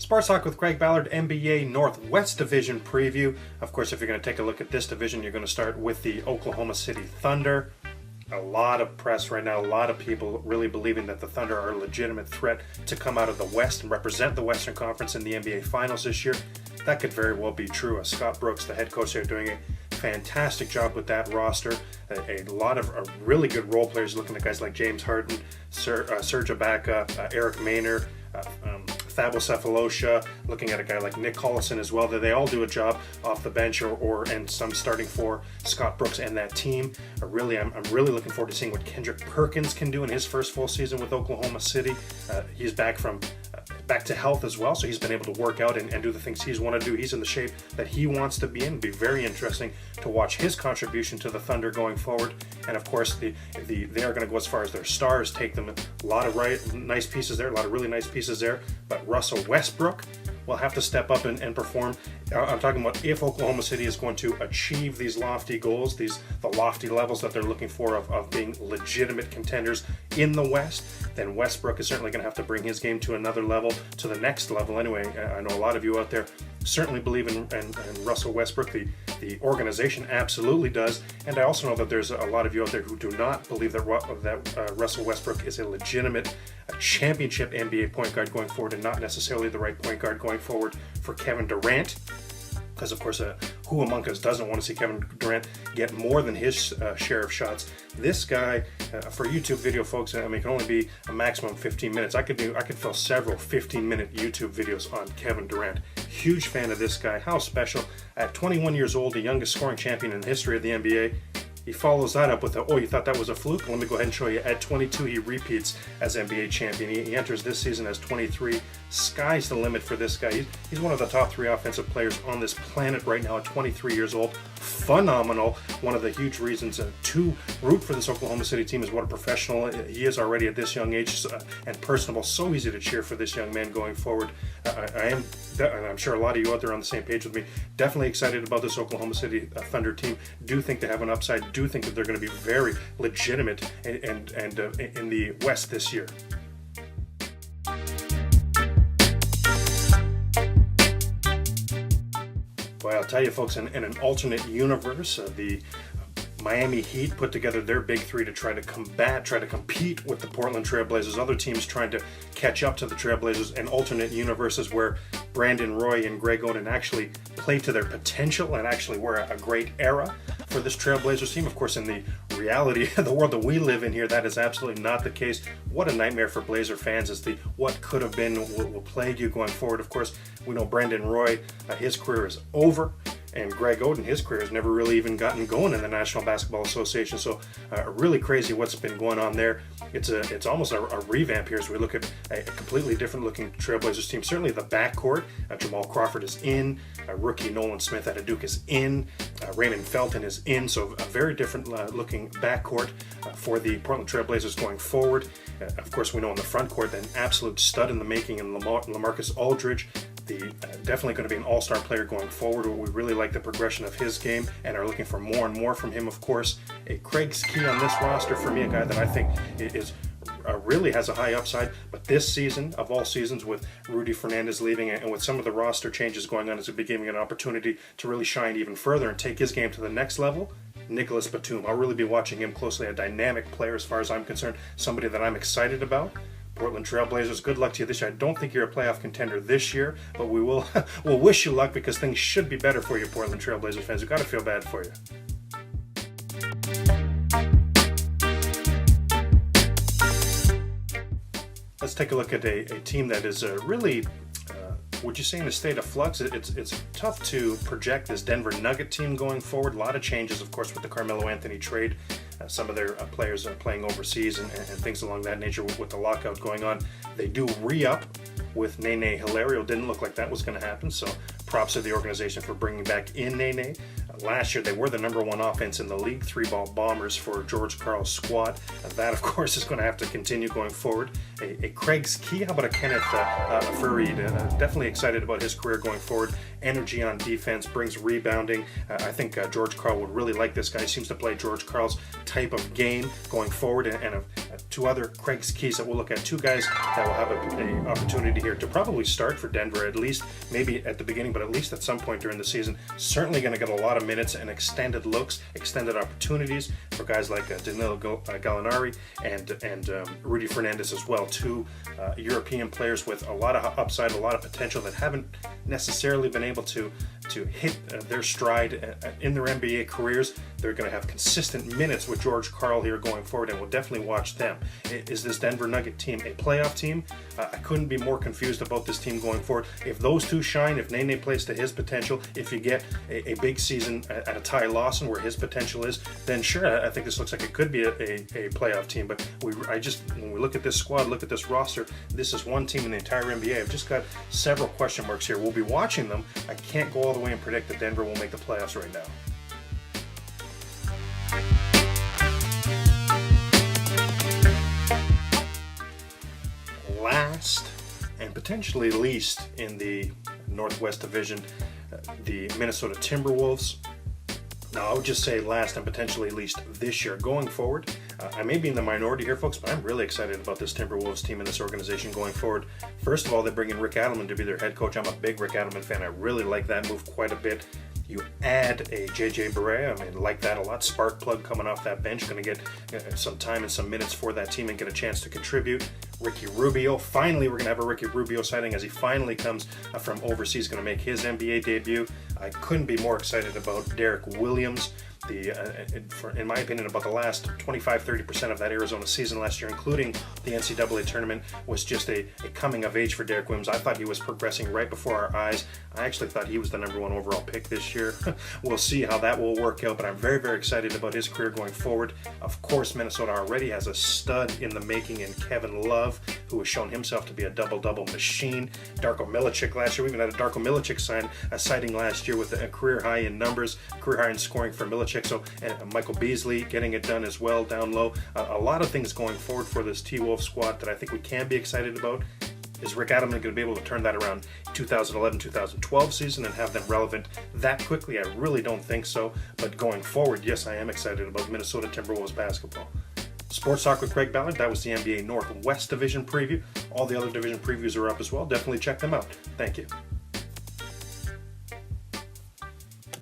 Sports Talk with Craig Ballard, NBA Northwest Division preview. Of course, if you're going to take a look at this division, you're going to start with the Oklahoma City Thunder. A lot of press right now, a lot of people really believing that the Thunder are a legitimate threat to come out of the West and represent the Western Conference in the NBA Finals this year. That could very well be true. Scott Brooks, the head coach, they're doing a fantastic job with that roster. A lot of really good role players, looking at guys like James Harden, Serge Ibaka, Eric Maynard, Thabo Cephalosha, looking at a guy like Nick Collison as well. That they all do a job off the bench and some starting for Scott Brooks and that team. I'm really looking forward to seeing what Kendrick Perkins can do in his first full season with Oklahoma City. He's back to health as well, so he's been able to work out and do the things he's want to do. He's in the shape that he wants to be in. It'll be very interesting to watch his contribution to the Thunder going forward. And of course, they are going to go as far as their stars take them. A lot of nice pieces there, a lot of really nice pieces there. But Russell Westbrook will have to step up and perform. I'm talking about if Oklahoma City is going to achieve these lofty goals, the lofty levels that they're looking for of being legitimate contenders in the West, then Westbrook is certainly going to have to bring his game to another level, to the next level anyway. I know a lot of you out there certainly believe in Russell Westbrook. The organization absolutely does, and I also know that there's a lot of you out there who do not believe that Russell Westbrook is a legitimate championship NBA point guard going forward, and not necessarily the right point guard going forward for Kevin Durant. Because, of course, who among us doesn't want to see Kevin Durant get more than his share of shots? This guy, for YouTube video, folks, it can only be a maximum 15 minutes. I could fill several 15-minute YouTube videos on Kevin Durant. Huge fan of this guy. How special. At 21 years old, the youngest scoring champion in the history of the NBA. He follows that up with you thought that was a fluke? Let me go ahead and show you. At 22, he repeats as NBA champion. He enters this season as 23. Sky's the limit for this guy. He's one of the top 3 offensive players on this planet right now at 23 years old. Phenomenal. One of the huge reasons to root for this Oklahoma City team is what a professional he is already at this young age, and personable. So easy to cheer for this young man going forward. And I'm sure a lot of you out there are on the same page with me. Definitely excited about this Oklahoma City Thunder team. Do think they have an upside. Do think that they're going to be very legitimate and in the West this year. Well, I'll tell you, folks, in an alternate universe, the Miami Heat put together their big 3 to try to compete with the Portland Trailblazers. Other teams trying to catch up to the Trailblazers, and alternate universes where Brandon Roy and Greg Oden actually play to their potential and actually were a great era for this Trailblazers team. Of course, in the reality of the world that we live in here, that is absolutely not the case. What a nightmare for Blazer fans is the what could have been will plague you going forward. Of course, we know Brandon Roy, his career is over. And Greg Oden, his career has never really even gotten going in the National Basketball Association. So really crazy what's been going on there. It's almost a revamp here as we look at a completely different looking Trailblazers team. Certainly the backcourt, Jamal Crawford is in, rookie Nolan Smith out of Duke is in, Raymond Felton is in. So a very different looking backcourt for the Portland Trailblazers going forward. Of course, we know in the front court, an absolute stud in the making in LaMarcus Aldridge. Definitely going to be an all-star player going forward. We really like the progression of his game and are looking for more and more from him, of course. Craig's key on this roster for me, a guy that I think is really has a high upside. But this season, of all seasons, with Rudy Fernandez leaving and with some of the roster changes going on, is giving him an opportunity to really shine even further and take his game to the next level. Nicholas Batum. I'll really be watching him closely. A dynamic player as far as I'm concerned. Somebody that I'm excited about. Portland Trailblazers, good luck to you this year. I don't think you're a playoff contender this year, but we'll wish you luck, because things should be better for you, Portland Trailblazers fans. We've got to feel bad for you. Let's take a look at a team that is really, would you say, in a state of flux? It's tough to project this Denver Nugget team going forward. A lot of changes, of course, with the Carmelo Anthony trade. Some of their players are playing overseas and things along that nature with the lockout going on. They do re-up with Nene Hilario. Didn't look like that was going to happen, so props to the organization for bringing back in Nene. Last year, they were the #1 offense in the league, 3-ball bombers for George Karl's squad. And that, of course, is going to have to continue going forward. A Craig's Key, how about a Kenneth Farid? Definitely excited about his career going forward. Energy on defense, brings rebounding. I think George Karl would really like this guy. He seems to play George Karl's type of game going forward. And two other Craig's Keys that we'll look at, two guys that will have an opportunity here to probably start for Denver, at least maybe at the beginning, but at least at some point during the season. Certainly going to get a lot of minutes and extended looks, extended opportunities for guys like Danilo Gallinari and Rudy Fernandez as well. Two European players with a lot of upside, a lot of potential that haven't necessarily been able to hit their stride in their NBA careers. They're going to have consistent minutes with George Karl here going forward, and we'll definitely watch them. Is this Denver Nugget team a playoff team? I couldn't be more confused about this team going forward. If those two shine, if Nene plays to his potential, if you get a big season at a Ty Lawson where his potential is, then sure, I think this looks like it could be a playoff team. But when we look at this squad, look at this roster, this is one team in the entire NBA. I've just got several question marks here. We'll be watching them. I can't go all the way and predict that Denver will make the playoffs right now. Last and potentially least in the Northwest Division, the Minnesota Timberwolves. Now, I would just say last and potentially least this year. Going forward, I may be in the minority here, folks, but I'm really excited about this Timberwolves team and this organization going forward. First of all, they bring in Rick Adelman to be their head coach. I'm a big Rick Adelman fan. I really like that move quite a bit. You add a JJ Barea, I like that a lot. Spark plug coming off that bench, going to get some time and some minutes for that team and get a chance to contribute. Ricky Rubio, finally we're going to have a Ricky Rubio sighting as he finally comes from overseas, going to make his NBA debut. I couldn't be more excited about Derek Williams. In my opinion, about the last 25-30% of that Arizona season last year, including the NCAA tournament, was just a coming of age for Derek Williams. I thought he was progressing right before our eyes. I actually thought he was the #1 overall pick this year. We'll see how that will work out, but I'm very, very excited about his career going forward. Of course, Minnesota already has a stud in the making in Kevin Love, who has shown himself to be a double-double machine. Darko Milicic last year, we even had a Darko Milicic sighting last year with a career high in numbers, career high in scoring for Milicic. So, and Michael Beasley getting it done as well down low. A lot of things going forward for this T-Wolf squad that I think we can be excited about. Is Rick Adelman going to be able to turn that around 2011-2012 season and have them relevant that quickly? I really don't think so. But going forward, yes, I am excited about Minnesota Timberwolves basketball. Sports Talk with Craig Ballard. That was the NBA Northwest Division preview. All the other division previews are up as well. Definitely check them out. Thank you.